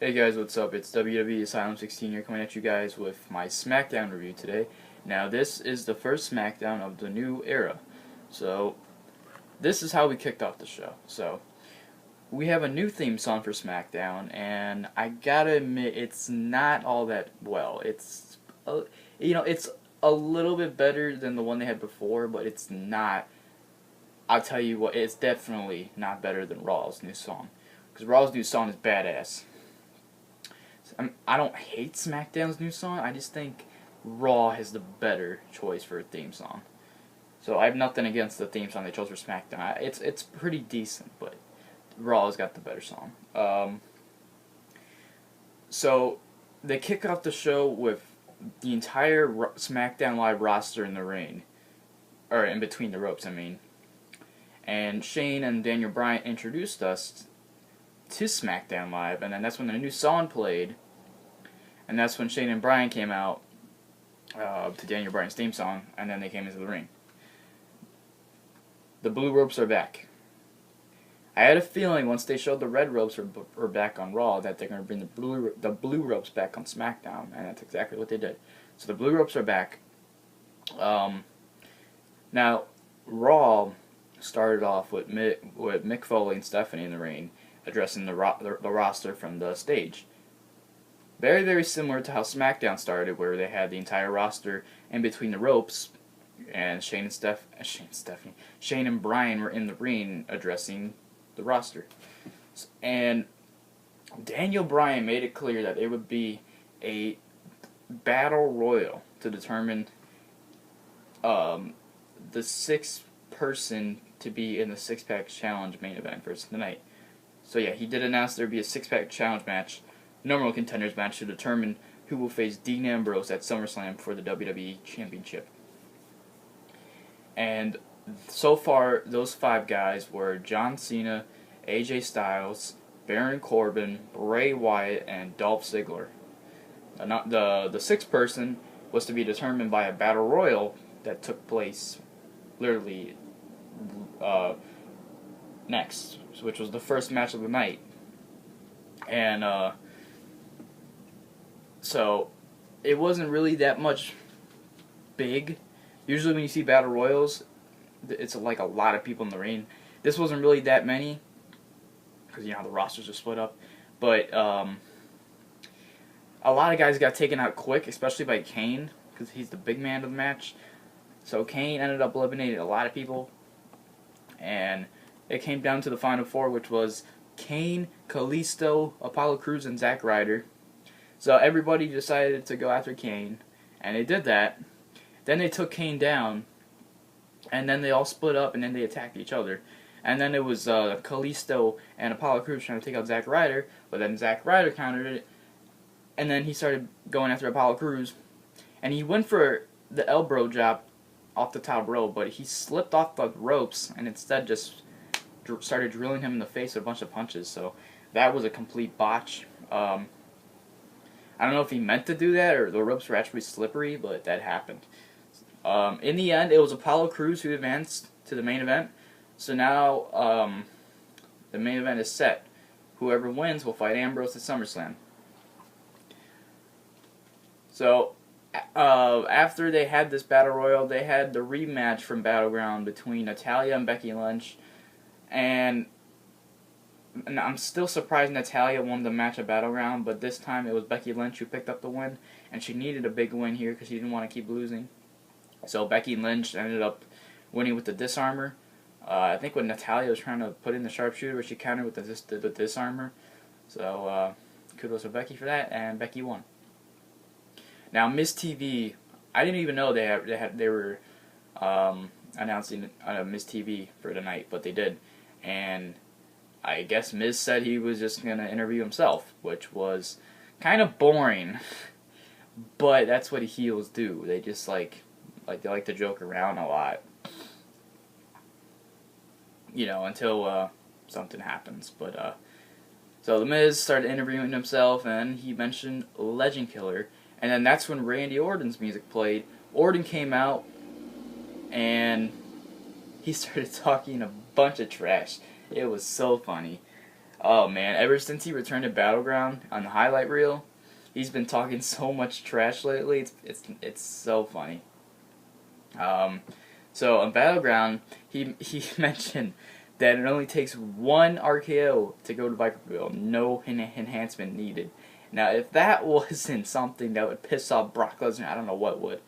Hey guys, what's up? It's WWE Asylum 16 here coming at you guys with my SmackDown review today. Now, this is the first SmackDown of the new era. So, this is how we kicked off the show. So, we have a new theme song for SmackDown, and I gotta admit, it's not all that well. It's a little bit better than the one they had before, but it's not. I'll tell you what, it's definitely not better than Raw's new song. Because Raw's new song is badass. I don't hate SmackDown's new song. I just think Raw has the better choice for a theme song. So I have nothing against the theme song they chose for SmackDown. It's pretty decent, but Raw's got the better song. So they kick off the show with the entire SmackDown Live roster in the ring, or in between the ropes. I mean, and Shane and Daniel Bryan introduced us to SmackDown Live, and then that's when the new song played, and that's when Shane and Bryan came out to Daniel Bryan's theme song, and then they came into the ring. The blue ropes are back. I had a feeling once they showed the red ropes were back on Raw that they're going to bring the blue ropes back on SmackDown, and that's exactly what they did. So the blue ropes are back. Now, Raw started off with Mick Foley and Stephanie in the ring, addressing the roster from the stage. Very, very similar to how SmackDown started, where they had the entire roster in between the ropes, and Shane and Bryan were in the ring addressing the roster. And Daniel Bryan made it clear that it would be a battle royal to determine the sixth person to be in the six-pack challenge main event for tonight. So yeah, he did announce there would be a six-pack challenge match, normal contenders match, to determine who will face Dean Ambrose at SummerSlam for the WWE Championship. And so far, those five guys were John Cena, AJ Styles, Baron Corbin, Bray Wyatt, and Dolph Ziggler. The sixth person was to be determined by a battle royal that took place literally next, which was the first match of the night. And so it wasn't really that much big. Usually when you see battle royals, it's like a lot of people in the ring. This wasn't really that many, because you know how the rosters are split up. But a lot of guys got taken out quick, especially by Kane, because he's the big man of the match. So Kane ended up eliminating a lot of people, and it came down to the final four, which was Kane, Kalisto, Apollo Crews, and Zack Ryder. So everybody decided to go after Kane, and they did that. Then they took Kane down, and then they all split up, and then they attacked each other. And then it was Kalisto and Apollo Crews trying to take out Zack Ryder, but then Zack Ryder countered it, and then he started going after Apollo Crews, and he went for the elbow drop off the top rope, but he slipped off the ropes and instead just started drilling him in the face with a bunch of punches. So that was a complete botch. I don't know if he meant to do that or the ropes were actually slippery, but that happened. In the end, it was Apollo Crews who advanced to the main event. So now the main event is set. Whoever wins will fight Ambrose at SummerSlam. So after they had this battle royal, they had the rematch from Battleground between Natalya and Becky Lynch, and I'm still surprised Natalya won the match at Battleground, but this time it was Becky Lynch who picked up the win, and she needed a big win here because she didn't want to keep losing. So Becky Lynch ended up winning with the disarmor. I think when Natalya was trying to put in the sharpshooter, she countered with the disarmor. So kudos to Becky for that, and Becky won. Now, Miz TV, I didn't even know they were announcing Miz TV for tonight, but they did. And I guess Miz said he was just going to interview himself, which was kind of boring. But that's what heels do. They just they like to joke around a lot. You know, until something happens. But so the Miz started interviewing himself, and he mentioned Legend Killer. And then that's when Randy Orton's music played. Orton came out, and he started talking a bunch of trash. It was so funny. Oh man, ever since he returned to Battleground on the highlight reel, he's been talking so much trash lately. It's so funny. Um, so on Battleground, he mentioned that it only takes one RKO to go to Viperville, no enhancement needed. Now, if that wasn't something that would piss off Brock Lesnar, I don't know what would.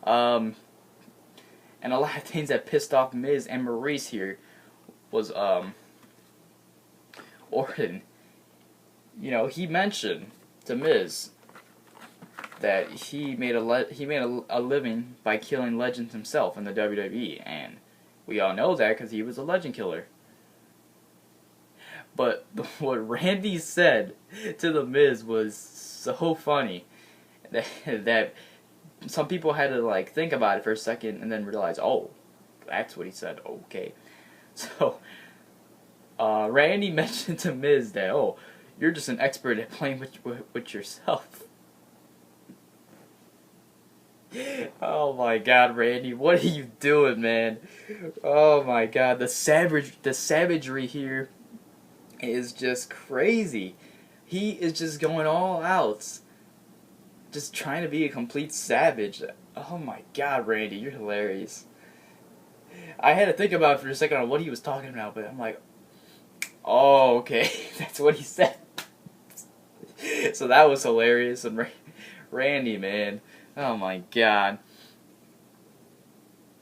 Um, and a lot of things that pissed off Miz and Maurice here was Orton. You know, he mentioned to Miz that he made a living by killing legends himself in the WWE, and we all know that because he was a legend killer. But what Randy said to the Miz was so funny that some people had to like think about it for a second and then realize, oh, that's what he said. Okay, so Randy mentioned to Miz that, oh, you're just an expert at playing with yourself. Oh my God, Randy, what are you doing, man? Oh my God, the savagery here is just crazy. He is just going all out, just trying to be a complete savage. Oh my God, Randy, you're hilarious. I had to think about it for a second on what he was talking about, but I'm like, oh, okay, that's what he said. So that was hilarious, and Randy, man, oh my God.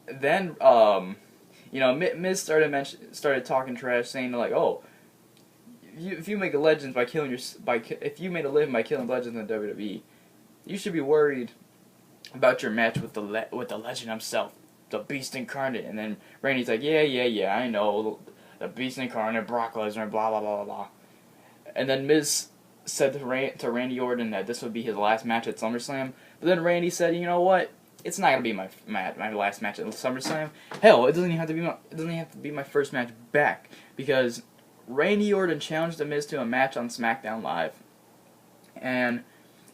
Then, you know, Miz started talking trash, saying like, oh, if you make a legend by killing if you made a living by killing legends in the WWE, you should be worried about your match with the legend himself, the Beast Incarnate. And then Randy's like, yeah, I know, the Beast Incarnate, Brock Lesnar, blah blah blah blah blah. And then Miz said to Randy Orton that this would be his last match at SummerSlam. But then Randy said, you know what? It's not gonna be my last match at SummerSlam. Hell, it doesn't even have to be my first match back, because Randy Orton challenged The Miz to a match on SmackDown Live, and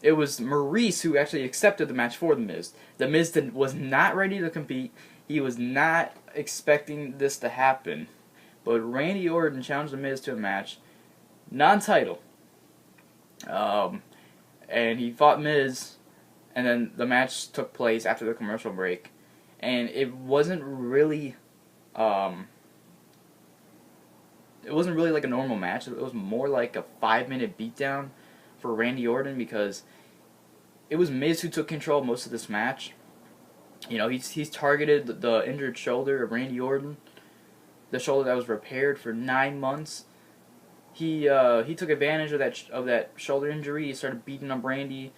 it was Maurice who actually accepted the match for The Miz. The Miz was not ready to compete. He was not expecting this to happen, but Randy Orton challenged The Miz to a match, non-title, and he fought Miz, and then the match took place after the commercial break, and it wasn't really like a normal match. It was more like a 5-minute beatdown for Randy Orton, because it was Miz who took control of most of this match. You know, he's targeted the injured shoulder of Randy Orton, the shoulder that was repaired for 9 months. He took advantage of that shoulder injury. He started beating up Randy.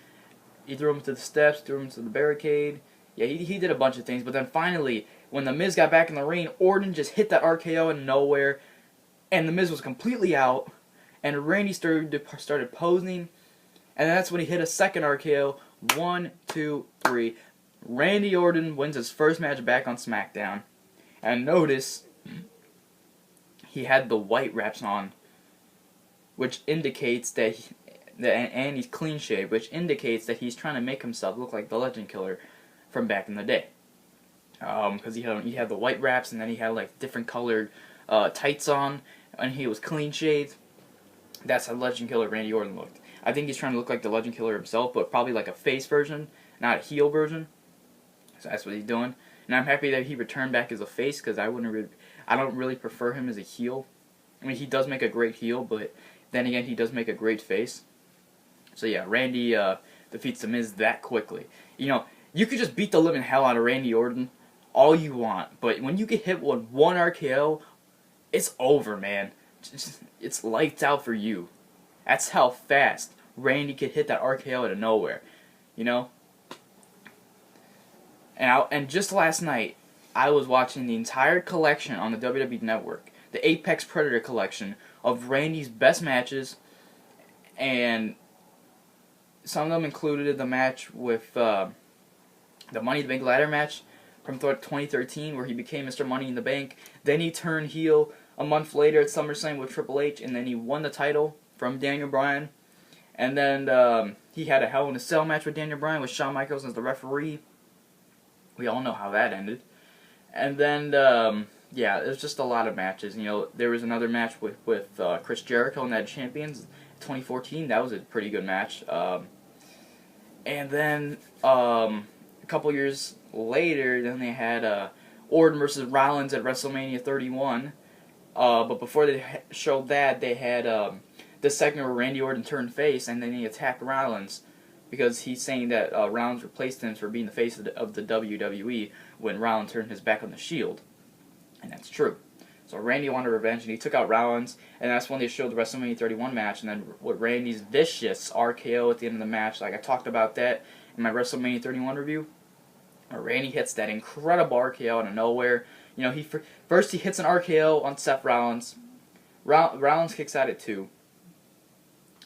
He threw him to the steps, threw him to the barricade. Yeah, he did a bunch of things. But then finally, when The Miz got back in the ring, Orton just hit that RKO in nowhere, and The Miz was completely out. And Randy started posing, and that's when he hit a second RKO. 1, 2, 3. Randy Orton wins his first match back on SmackDown. And notice he had the white wraps on, which indicates that and he's clean shaved, which indicates that he's trying to make himself look like the Legend Killer from back in the day. Because he had the white wraps, and then he had like different colored tights on, and he was clean shaved. That's how Legend Killer Randy Orton looked. I think he's trying to look like the Legend Killer himself, but probably like a face version, not a heel version. So that's what he's doing. And I'm happy that he returned back as a face, because I don't really prefer him as a heel. I mean, he does make a great heel, but then again, he does make a great face. So yeah, Randy defeats The Miz that quickly. You know, you could just beat the living hell out of Randy Orton all you want, but when you get hit with one RKO, it's over, man. It's lights out for you. That's how fast Randy could hit that RKO out of nowhere, you know? And just last night, I was watching the entire collection on the WWE Network, the Apex Predator collection of Randy's best matches, and some of them included the match with the Money in the Bank ladder match from 2013, where he became Mr. Money in the Bank. Then he turned heel a month later at SummerSlam with Triple H, and then he won the title from Daniel Bryan. And then he had a Hell in a Cell match with Daniel Bryan with Shawn Michaels as the referee. We all know how that ended. And then yeah, it was just a lot of matches. There was another match with Chris Jericho and that Champions 2014. That was a pretty good match. And then a couple years later, then they had Orton versus Rollins at WrestleMania 31. But before they showed that, they had the segment where Randy Orton turned face, and then he attacked Rollins because he's saying that Rollins replaced him for being the face of the WWE when Rollins turned his back on the Shield. And that's true. So Randy wanted revenge, and he took out Rollins, and that's when they showed the WrestleMania 31 match, and then with Randy's vicious RKO at the end of the match. Like I talked about that in my WrestleMania 31 review. Randy hits that incredible RKO out of nowhere. First he hits an RKO on Seth Rollins. Rollins kicks out at 2.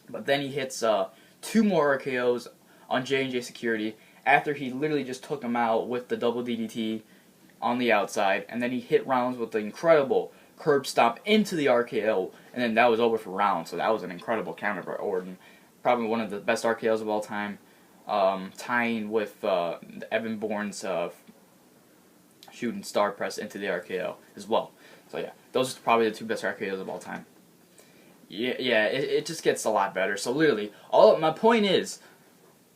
But then he hits 2 more RKOs on J&J Security after he literally just took him out with the double DDT on the outside, and then he hit Rollins with the incredible curb stomp into the RKO, and then that was over for Rollins. So that was an incredible counter by Orton. Probably one of the best RKOs of all time, tying with Evan Bourne's shooting star press into the RKO as well. So yeah, those are probably the 2 best RKOs of all time. Yeah, it just gets a lot better. So literally, my point is,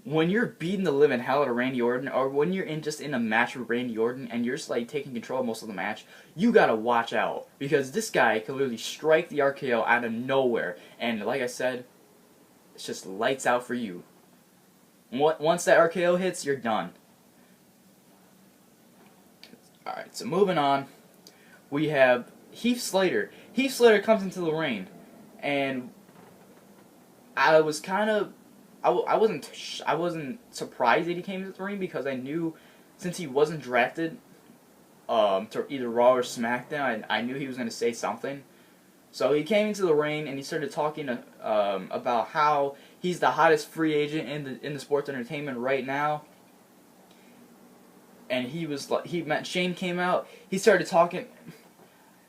when you're beating the living hell out of Randy Orton, or when you're just in a match with Randy Orton, and you're just like taking control of most of the match, you gotta watch out, because this guy can literally strike the RKO out of nowhere, and like I said, it's just lights out for you. Once that RKO hits, you're done. Alright, so moving on, we have Heath Slater. Heath Slater comes into the ring, and I was kind of... I wasn't surprised that he came into the ring, because I knew, since he wasn't drafted to either Raw or SmackDown, I knew he was going to say something. So he came into the ring and he started talking about how he's the hottest free agent in the sports entertainment right now. And Shane came out. He started talking,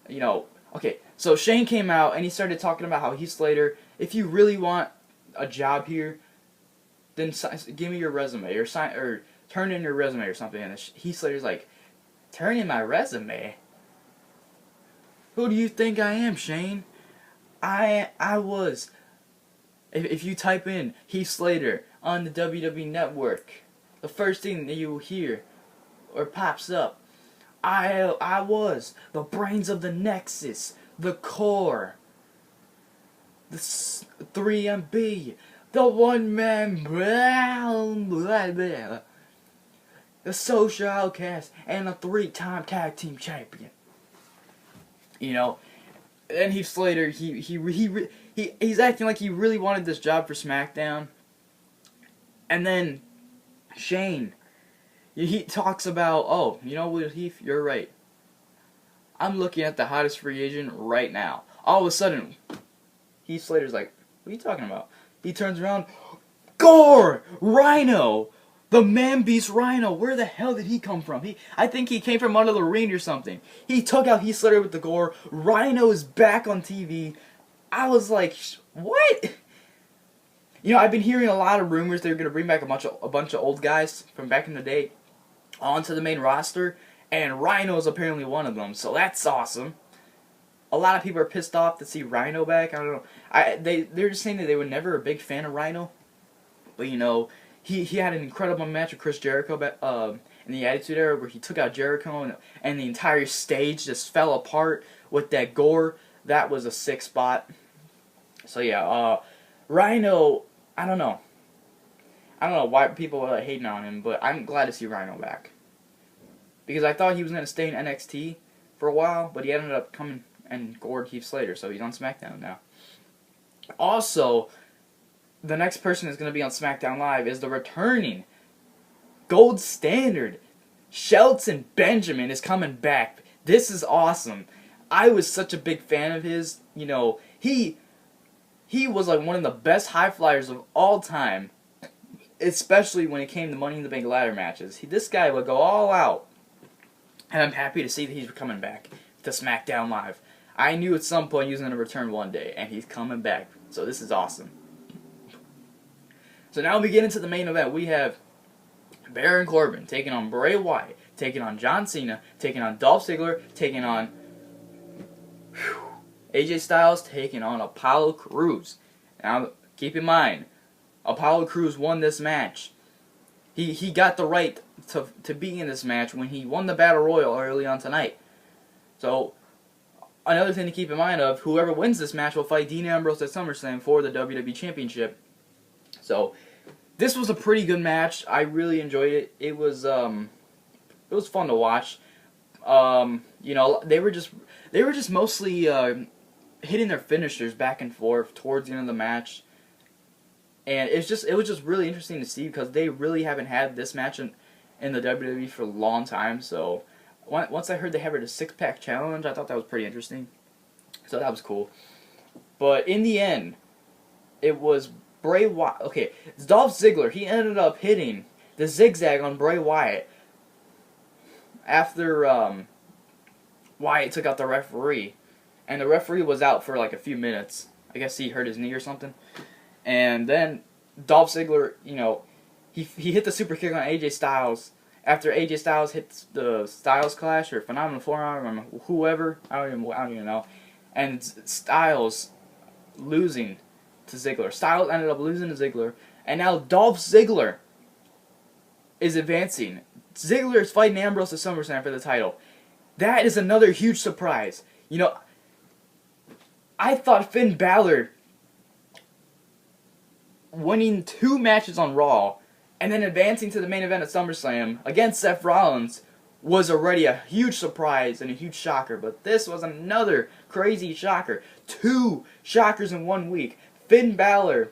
okay. So Shane came out and he started talking about how Heath Slater, if you really want a job here, then give me your resume, or turn in your resume or something. And Heath Slater's like, turn in my resume? Who do you think I am, Shane? I was. If you type in Heath Slater on the WWE Network, the first thing that you will hear or pops up, I was the brains of the Nexus, the Core, the 3MB, the one-man, the social outcast, and a 3-time tag team champion. And Heath Slater, he's acting like he really wanted this job for SmackDown. And then Shane, he talks about, oh, you know what, Heath, you're right. I'm looking at the hottest free agent right now. All of a sudden, Heath Slater's like, what are you talking about? He turns around, Gore! Rhino! The man-beast Rhino! Where the hell did he come from? I think he came from under the ring or something. He took out Heath Slater with the Gore. Rhino is back on TV. I was like, what? I've been hearing a lot of rumors they're going to bring back a bunch of old guys from back in the day onto the main roster, and Rhino is apparently one of them, so that's awesome. A lot of people are pissed off to see Rhino back. I don't know. They're just saying that they were never a big fan of Rhino. But, he had an incredible match with Chris Jericho in the Attitude Era, where he took out Jericho and the entire stage just fell apart with that Gore. That was a sick spot. So, yeah, Rhino, I don't know. I don't know why people are hating on him, but I'm glad to see Rhino back. Because I thought he was going to stay in NXT for a while, but he ended up coming and gored Heath Slater, so he's on SmackDown now. Also, the next person that's going to be on SmackDown Live is the returning gold standard. Shelton Benjamin is coming back. This is awesome. I was such a big fan of his. He was like one of the best high flyers of all time, especially when it came to Money in the Bank ladder matches. This guy would go all out, and I'm happy to see that he's coming back to SmackDown Live. I knew at some point he was going to return one day, and he's coming back. So this is awesome. So now we get into the main event. We have Baron Corbin taking on Bray Wyatt, taking on John Cena, taking on Dolph Ziggler, taking on AJ Styles taking on Apollo Crews. Now, keep in mind, Apollo Crews won this match. He got the right to be in this match when he won the Battle Royal early on tonight. So, another thing to keep in mind of, whoever wins this match will fight Dean Ambrose at SummerSlam for the WWE Championship. So, this was a pretty good match. I really enjoyed it. It was fun to watch. You know, they were just mostly hitting their finishers back and forth towards the end of the match. And it was just really interesting to see, because they really haven't had this match in the WWE for a long time. So once I heard they had a 6-pack challenge, I thought that was pretty interesting. So that was cool. But in the end, it was Bray Wyatt. Okay, Dolph Ziggler, he ended up hitting the zigzag on Bray Wyatt after Wyatt took out the referee. And the referee was out for like a few minutes. I guess he hurt his knee or something. And then Dolph Ziggler, you know, he hit the super kick on AJ Styles after AJ Styles hit the Styles Clash or Phenomenal Forearm or whoever, I don't even know. And Styles losing to Ziggler. Styles ended up losing to Ziggler, and now Dolph Ziggler is advancing. Ziggler is fighting Ambrose at SummerSlam for the title. That is another huge surprise. You know, I thought Finn Balor winning 2 matches on Raw and then advancing to the main event at SummerSlam against Seth Rollins was already a huge surprise and a huge shocker, but this was another crazy shocker. 2 shockers in 1 week. Finn Balor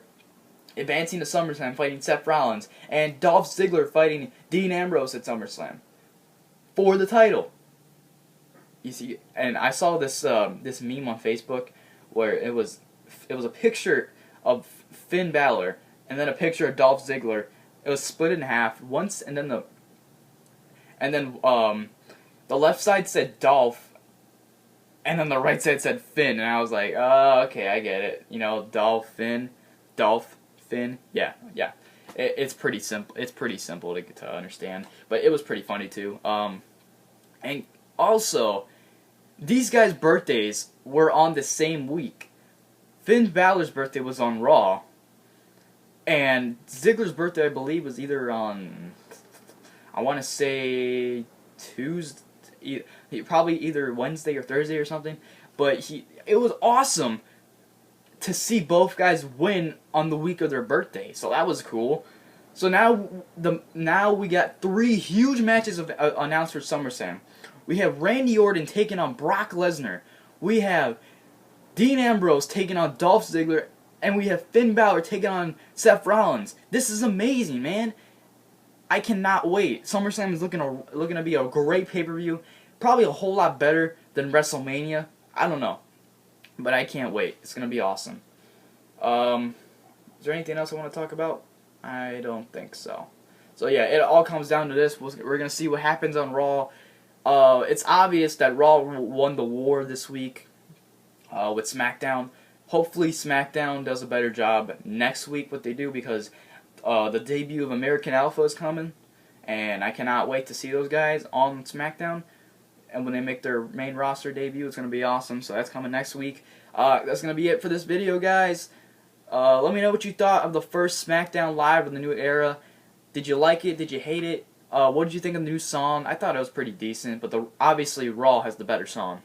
advancing to SummerSlam fighting Seth Rollins, and Dolph Ziggler fighting Dean Ambrose at SummerSlam for the title. You see, and I saw this this meme on Facebook where it was a picture of Finn Balor and then a picture of Dolph Ziggler. It was split in half once, and then the left side said Dolph, and then the right side said Finn, and I was like, oh, okay, I get it. You know, Dolph, Finn, yeah. It's pretty simple. It's pretty simple to understand, but it was pretty funny too. And also, these guys' birthdays were on the same week. Finn Balor's birthday was on Raw, and Ziggler's birthday, I believe, was either on, I want to say Tuesday, probably either Wednesday or Thursday or something. But it was awesome to see both guys win on the week of their birthday, so that was cool. So now we got 3 huge matches announced for SummerSlam. We have Randy Orton taking on Brock Lesnar. We have Dean Ambrose taking on Dolph Ziggler, and we have Finn Balor taking on Seth Rollins. This is amazing, man. I cannot wait. SummerSlam is looking to be a great pay-per-view. Probably a whole lot better than WrestleMania. I don't know. But I can't wait. It's going to be awesome. Is there anything else I want to talk about? I don't think so. So yeah, it all comes down to this. We're going to see what happens on Raw. It's obvious that Raw won the war this week with SmackDown. Hopefully SmackDown does a better job next week what they do, because the debut of American Alpha is coming, and I cannot wait to see those guys on SmackDown. And when they make their main roster debut, it's going to be awesome. So that's coming next week. That's going to be it for this video, guys. Let me know what you thought of the first SmackDown Live of the new era. Did you like it? Did you hate it? What did you think of the new song? I thought it was pretty decent, but obviously Raw has the better song.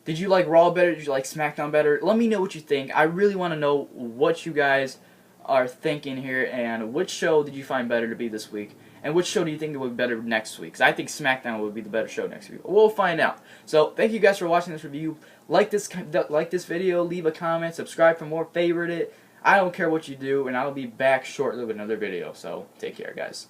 Did you like Raw better? Did you like SmackDown better? Let me know what you think. I really want to know what you guys are thinking here, and which show did you find better to be this week? And which show do you think would be better next week? Because I think SmackDown would be the better show next week. We'll find out. So, thank you guys for watching this review. Like this video, leave a comment, subscribe for more, favorite it. I don't care what you do, and I'll be back shortly with another video. So, take care, guys.